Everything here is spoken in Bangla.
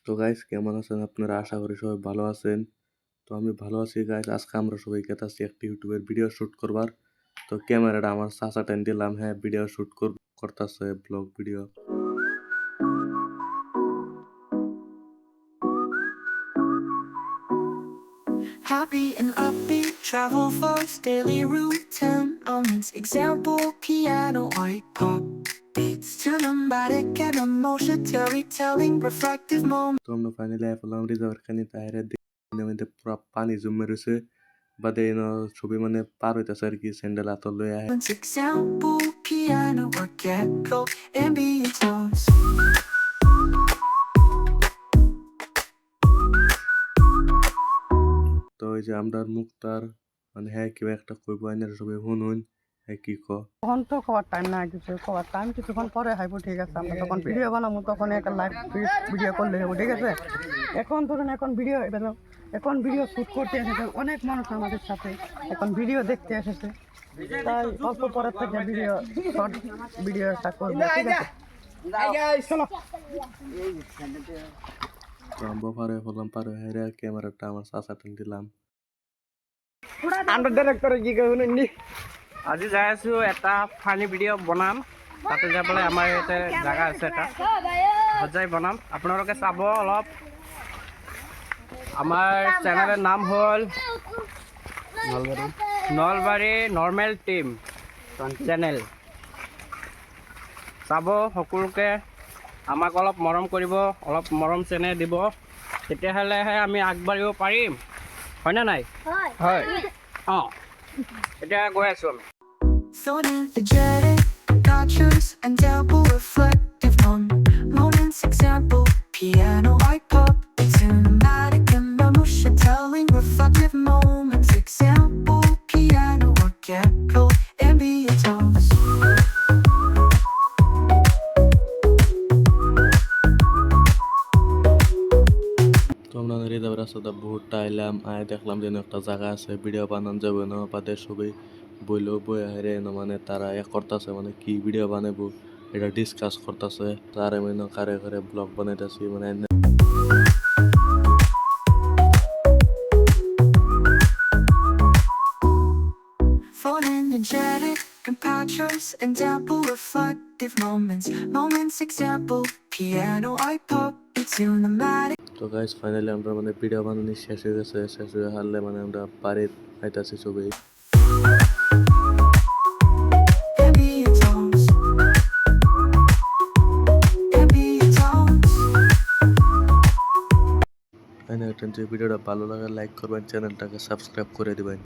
তো গাইস কেমন আছেন আপনারা? আশা করি সবাই ভালো আছেন। তো আমি ভালো আছি গাইস। আজকে আমরা সবাই গেতাছি একটা ইউটিউবের ভিডিও শুট করবার। তো ক্যামেরাটা আমার চাচা টেন দিলাম, হ্যাঁ ভিডিও শুট করতেছে, blog video. Happy and upbeat, travel first, daily routine moments. Example, piano, white pop beats, cinematic and emotion, storytelling, reflective moments. তো আমরা ফাইনালি আইলাম রিজার্ভ খানি তাইরে মধ্যে পুরা পানি জমে রয়েছে, বাদে ছবি মানে পার হইতাছে আর কি, স্যান্ডেল হাত লইয়া। Example, piano, or gecko, ambient tones. তো ওই যে আমরা মুক্তার মানে হ্যাঁ কেউ একটা কইব আইনার সবাই শুনুন, হ্যাঁ কি ক। তখন তো খাওয়ার টাইম না, খাওয়ার টাইম কিছুক্ষণ পরে হাইবো, ঠিক আছে? আমরা তখন ভিডিও বানাবো, তখন একটা লাইভ ভিডিও করলে যাবো, ঠিক আছে? এখন ধরুন এখন ভিডিও শ্যুট করতে এসেছে অনেক মানুষ আমাদের সাথে, এখন ভিডিও দেখতে এসেছে, তাই অল্প পরের থেকে শর্ট ভিডিওটা করবো, ঠিক আছে? চলো। তো আমরা পারে হলাম, পারে হেরে ক্যামেরাটা আমার চাচা টেন দিলাম। আমরা ডিরেক্টরে কি করব নি? আজি যাই আছো এটা ফানি ভিডিঅ' বনাম, তাতে যাবলৈ আমাৰ ইয়াতে জাগা আছে এটা সজাই বনাম, আপোনালোকে চাব অলপ। আমাৰ চেনেলৰ নাম হ'ল নলবাৰী নৰ্মেল টিম চেনেল। চাব সকলোকে, আমাক অলপ মৰম কৰিব, অলপ মৰম চেনেহ দিব, তেতিয়াহ'লেহে আমি আগবাঢ়িব পাৰিম, হয়নে নাই? হয়। অঁ, এতিয়া গৈ আছোঁ আমি। So energetic, conscious and double reflective moments. Example, piano, white pop, cinematic and emotion, telling reflective moments. Example, piano, or gecko, ambient tones. তো আমরা রিজার্ভ রাস্তাটা বহুতটা আইলাম, আয় দেখলাম যেন একটা জায়গা আছে ভিডিও বানান যাবে না, বাদে সবাই বইলেও বই হারে মানে তারা করতেছে, মানে কি ভিডিও বানাবো এটা ডিসকাস করতেছে, তারা মানে কারে কারে ব্লগ বানাইতেছি মানে। For energetic, compassionate and double reflective moments. Example, piano, white pop, cinematic. তো গাইস ফাইনালি আমরা মানে ভিডিও বানানো শেষ হয়ে গেছে, শেষ হয়ে হারলে মানে আমরা বাড়ির আইতাছি সবাই। Ambient tones. Ambient tones. Finally যে ভিডিওটা ভালো লাগে লাইক করবেন, চ্যানেলটাকে সাবস্ক্রাইব করে দিবেন।